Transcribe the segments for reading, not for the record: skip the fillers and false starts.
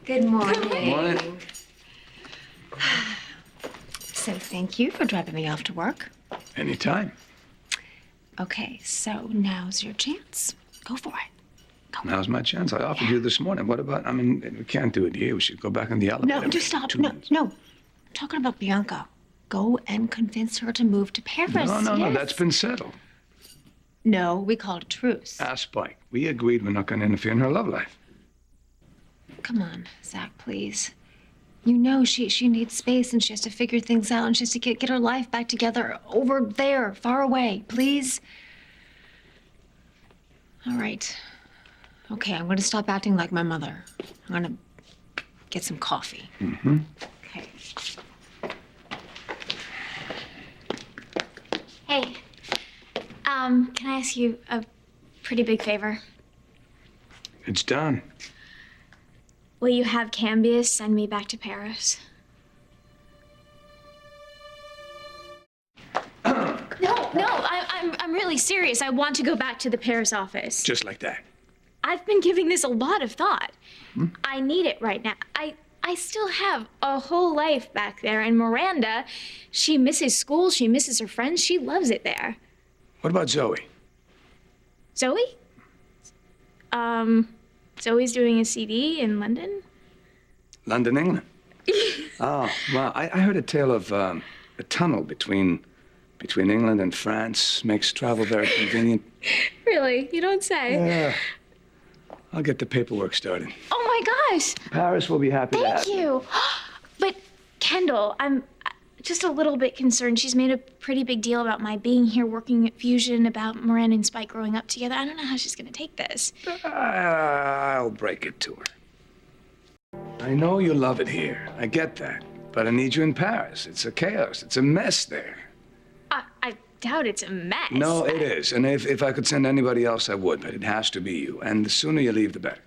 Good morning. Good morning. So thank you for driving me off to work. Anytime. Okay, so now's your chance. Go for it. Go. Now's my chance. I offered you this morning. What about, we can't do it here. We should go back in the elevator. No, just stop. 2 No, minutes. no. I'm talking about Bianca. Go and convince her to move to Paris. No, Yes. that's been settled. No, we called a truce. Spike, we agreed we're not going to interfere in her love life. Come on, Zach, please. You know she needs space and she has to figure things out and she has to get her life back together over there, far away. Please? All right. Okay, I'm going to stop acting like my mother. I'm going to get some coffee. Mm-hmm. Okay. Hey, can I ask you a pretty big favor? It's done. Will you have Cambius send me back to Paris? I'm really serious. I want to go back to the Paris office. Just like that. I've been giving this a lot of thought. I need it right now. I still have a whole life back there, and Miranda, she misses school, she misses her friends, she loves it there. What about Zoe? Zoe? Zoe's doing a CD in London? London, England. Oh, well, I heard a tale of a tunnel between England and France makes travel very convenient. Really? You don't say? Yeah. I'll get the paperwork started. Oh my gosh! Paris will be happy to have Thank you. But Kendall, I'm just a little bit concerned. She's made a pretty big deal about my being here working at Fusion, about Miranda and Spike growing up together. I don't know how she's gonna take this. I'll break it to her. I know you love it here. I get that. But I need you in Paris. It's a chaos. It's a mess there. I doubt it's a mess. No, it is. And if I could send anybody else, I would. But it has to be you. And the sooner you leave, the better.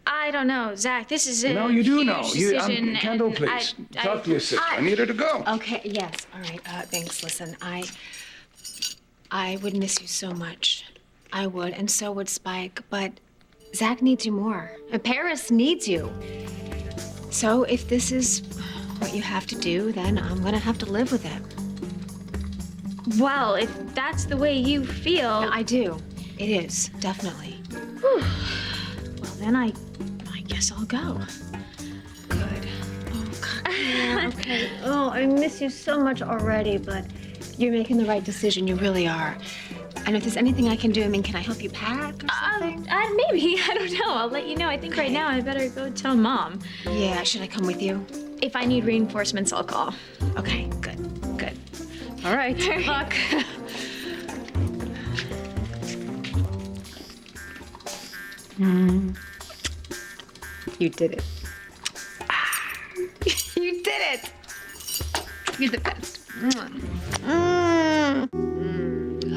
I don't know, Zach. This is a No, you do huge know. decision, Kendall, and please. Talk to your sister. I need her to go. Okay, yes. All right, thanks. Listen, I would miss you so much. I would, and so would Spike. But Zach needs you more. And Paris needs you. So if this is what you have to do, then I'm gonna have to live with it. Well, if that's the way you feel... I do. It is, definitely. Whew. Well, then I guess I'll go. Good. Oh, God. Yeah, okay. Oh, I miss you so much already, but you're making the right decision. You really are. And if there's anything I can do, can I help you pack or something? Maybe. I don't know. I'll let you know. I think right now I better go tell Mom. Yeah, should I come with you? If I need reinforcements, I'll call. Okay, good. All right, good luck. You did it. You did it. You're the best.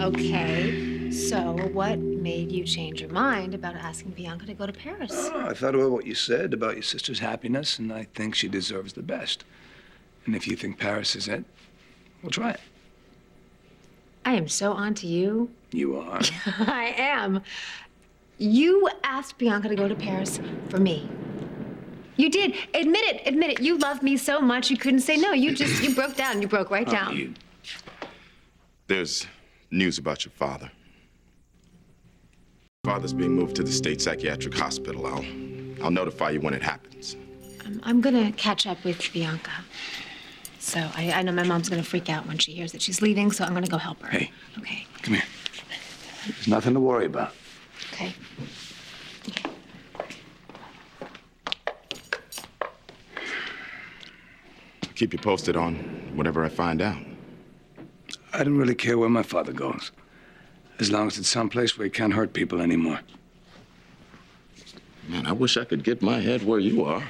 Okay, so what made you change your mind about asking Bianca to go to Paris? Oh, I thought about what you said about your sister's happiness, and I think she deserves the best. And if you think Paris is it, we'll try it. I am so onto you. You are. I am. You asked Bianca to go to Paris for me. You did. Admit it. You love me so much you couldn't say no. You broke down. You broke right down. There's news about your father. Father's being moved to the state psychiatric hospital. I'll notify you when it happens. I'm gonna catch up with Bianca. So I know my mom's gonna freak out when she hears that she's leaving, so I'm gonna go help her. Hey. Okay. Come here. There's nothing to worry about. Okay. I'll keep you posted on whatever I find out. I don't really care where my father goes, as long as it's someplace where he can't hurt people anymore. Man, I wish I could get my head where you are.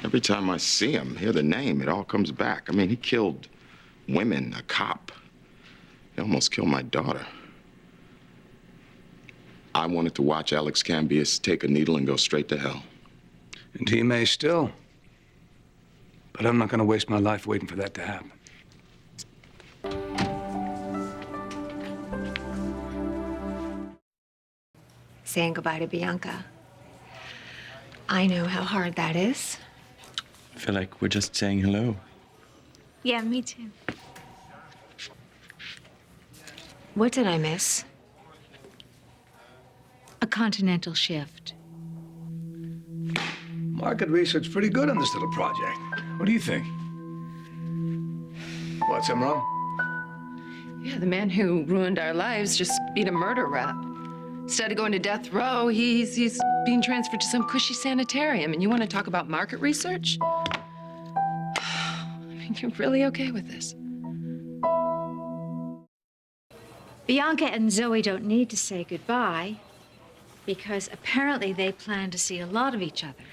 Every time I see him, hear the name, it all comes back. He killed women, a cop. He almost killed my daughter. I wanted to watch Alex Cambius take a needle and go straight to hell. And he may still. But I'm not going to waste my life waiting for that to happen. Saying goodbye to Bianca. I know how hard that is. I feel like we're just saying hello. Yeah, me too. What did I miss? A continental shift. Market research pretty good on this little project. What do you think? What's wrong? Yeah, the man who ruined our lives just beat a murder rap. Instead of going to death row, he's being transferred to some cushy sanitarium. And you want to talk about market research? I mean, you're really okay with this? Bianca and Zoe don't need to say goodbye because apparently they plan to see a lot of each other.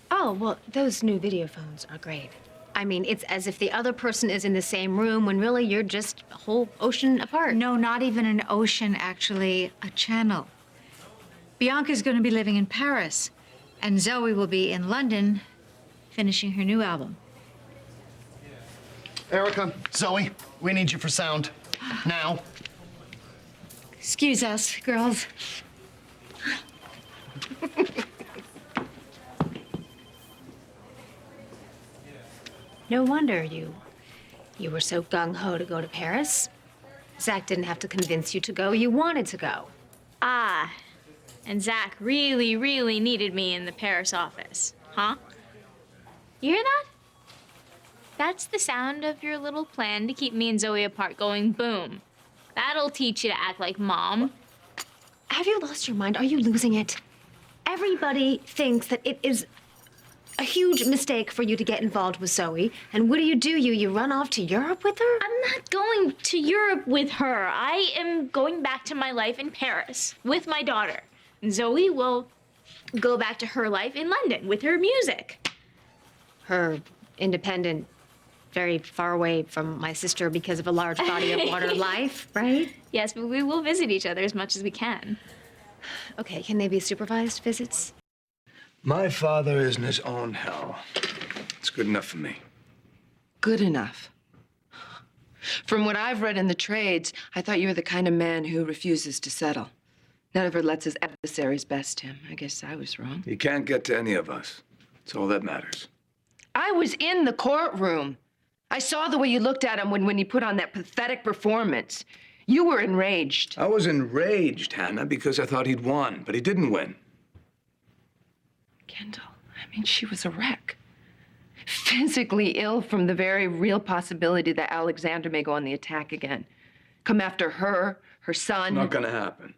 Oh, well, those new video phones are great. I mean, it's as if the other person is in the same room when really you're just a whole ocean apart. No, not even an ocean, actually, a channel. Bianca's going to be living in Paris, and Zoe will be in London finishing her new album. Erica, Zoe, we need you for sound. Now. Excuse us, girls. No wonder you were so gung-ho to go to Paris. Zach didn't have to convince you to go. You wanted to go. Ah, and Zach really, really needed me in the Paris office, huh? You hear that? That's the sound of your little plan to keep me and Zoe apart going boom. That'll teach you to act like mom. Have you lost your mind? Are you losing it? Everybody thinks that it is a huge mistake for you to get involved with Zoe. And what do? You run off to Europe with her? I'm not going to Europe with her. I am going back to my life in Paris with my daughter. And Zoe will go back to her life in London with her music. Her independent, very far away from my sister because of a large body of water life, right? Yes, but we will visit each other as much as we can. Okay, can they be supervised visits? My father is in his own hell. It's good enough for me. Good enough. From what I've read in the trades, I thought you were the kind of man who refuses to settle. Never lets his adversaries best him. I guess I was wrong. He can't get to any of us. It's all that matters. I was in the courtroom. I saw the way you looked at him when he put on that pathetic performance. You were enraged. I was enraged, Hannah, because I thought he'd won, but he didn't win. Kendall, I mean, she was a wreck. Physically ill from the very real possibility that Alexander may go on the attack again. Come after her, her son. Not gonna happen.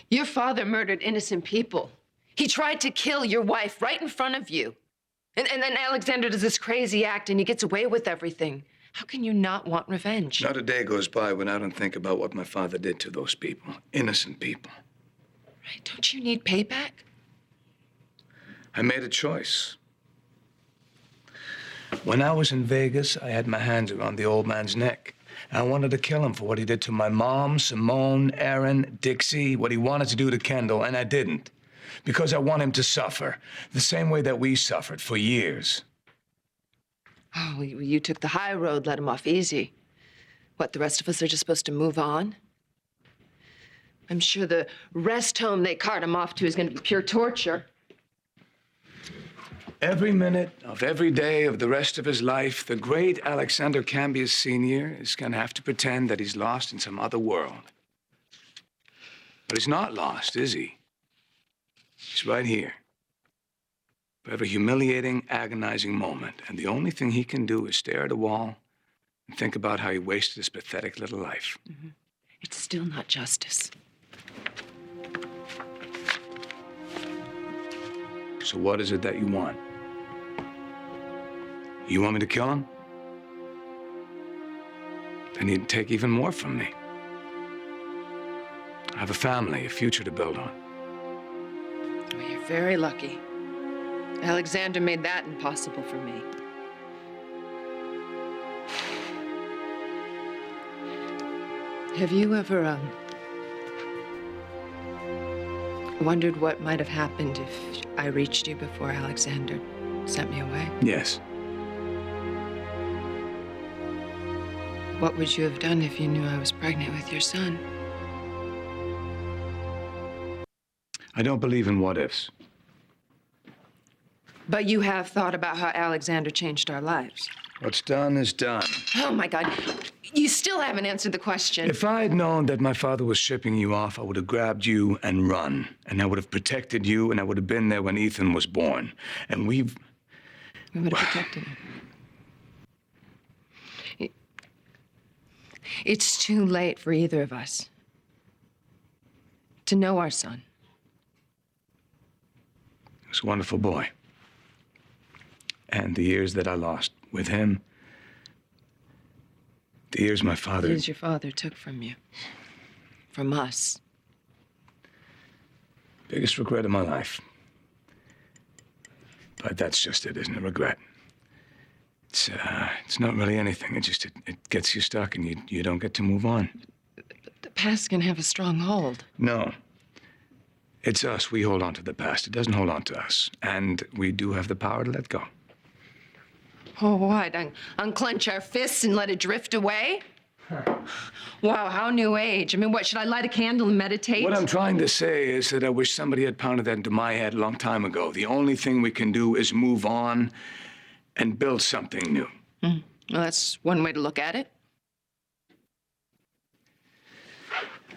Your father murdered innocent people. He tried to kill your wife right in front of you. And then Alexander does this crazy act and he gets away with everything. How can you not want revenge? Not a day goes by when I don't think about what my father did to those people. Innocent people. Right? Don't you need payback? I made a choice. When I was in Vegas, I had my hands around the old man's neck. I wanted to kill him for what he did to my mom, Simone, Aaron, Dixie, what he wanted to do to Kendall, and I didn't. Because I want him to suffer, the same way that we suffered for years. Oh, you took the high road, let him off easy. What, the rest of us are just supposed to move on? I'm sure the rest home they cart him off to is going to be pure torture. Every minute of every day of the rest of his life, the great Alexander Cambius Sr. is going to have to pretend that he's lost in some other world. But he's not lost, is he? He's right here. For every humiliating, agonizing moment. And the only thing he can do is stare at a wall and think about how he wasted his pathetic little life. Mm-hmm. It's still not justice. So what is it that you want? You want me to kill him? Then he'd take even more from me. I have a family, a future to build on. Well, you're very lucky. Alexander made that impossible for me. Have you ever, wondered what might have happened if I reached you before Alexander sent me away? Yes. What would you have done if you knew I was pregnant with your son? I don't believe in what-ifs. But you have thought about how Alexander changed our lives. What's done is done. Oh, my God. You still haven't answered the question. If I had known that my father was shipping you off, I would have grabbed you and run. And I would have protected you, and I would have been there when Ethan was born. And We would have protected him. It's too late for either of us to know our son. He was a wonderful boy. And the years that I lost with him, the years my father... Years your father took from you. From us. Biggest regret of my life. But that's just it, isn't it? Regret. It's not really anything. It gets you stuck and you don't get to move on. The past can have a strong hold. No. It's us. We hold on to the past. It doesn't hold on to us. And we do have the power to let go. Oh, what? Unclench our fists and let it drift away? Wow, how new age. I mean, what, should I light a candle and meditate? What I'm trying to say is that I wish somebody had pounded that into my head a long time ago. The only thing we can do is move on and build something new. Well, that's one way to look at it.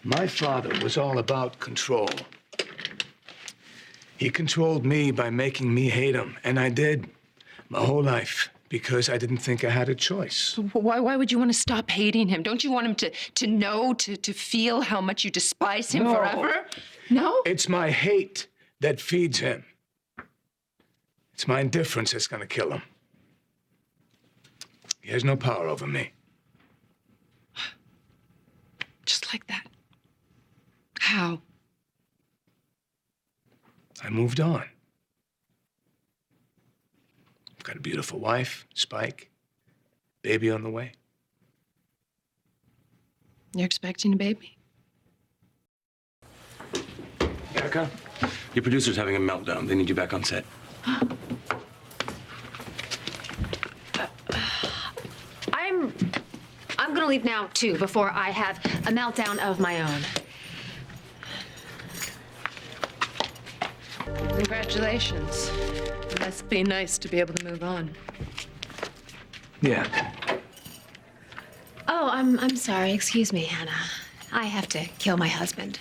My father was all about control. He controlled me by making me hate him, and I did my whole life because I didn't think I had a choice. Why would you want to stop hating him? Don't you want him to know, to feel how much you despise him forever? No? It's my hate that feeds him. It's my indifference that's gonna kill him. He has no power over me. Just like that. How? I moved on. I've got a beautiful wife, Spike, baby on the way. You're expecting a baby? Bianca, your producer's having a meltdown. They need you back on set. I'm gonna leave now, too, before I have a meltdown of my own. Congratulations. It must be nice to be able to move on. Yeah. Oh, I'm sorry. Excuse me, Hannah. I have to kill my husband.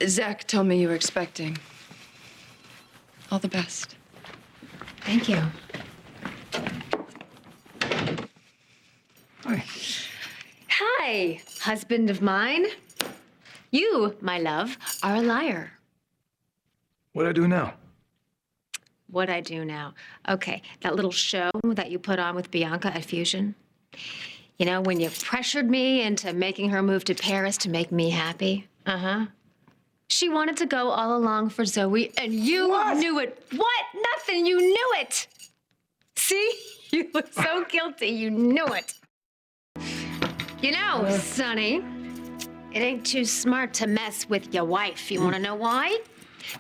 Zach told me you were expecting. All the best. Thank you. Hi. Hi, husband of mine. You, my love, are a liar. What'd I do now? What'd I do now? Okay, that little show that you put on with Bianca at Fusion. You know, when you pressured me into making her move to Paris to make me happy. Uh-huh. She wanted to go all along for Zoe, and you knew it. What? Nothing. You knew it. See? You look so guilty. You knew it. You know, Sonny, it ain't too smart to mess with your wife. You want to know why?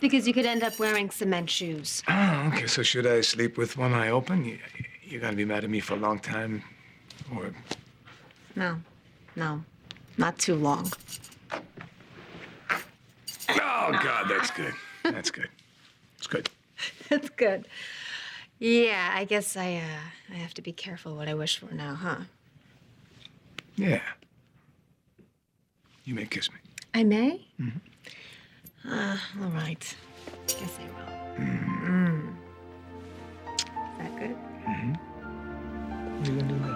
Because you could end up wearing cement shoes. Oh, okay. So should I sleep with one eye open? You're gonna be mad at me for a long time, or... No, not too long. Oh, God, that's good. That's good. It's good. That's good. Yeah, I guess I have to be careful what I wish for now, huh? Yeah. You may kiss me. I may? Mm-hmm. All right. Guess I will. Mm. Is that good? Mm-hmm. What are you gonna do now?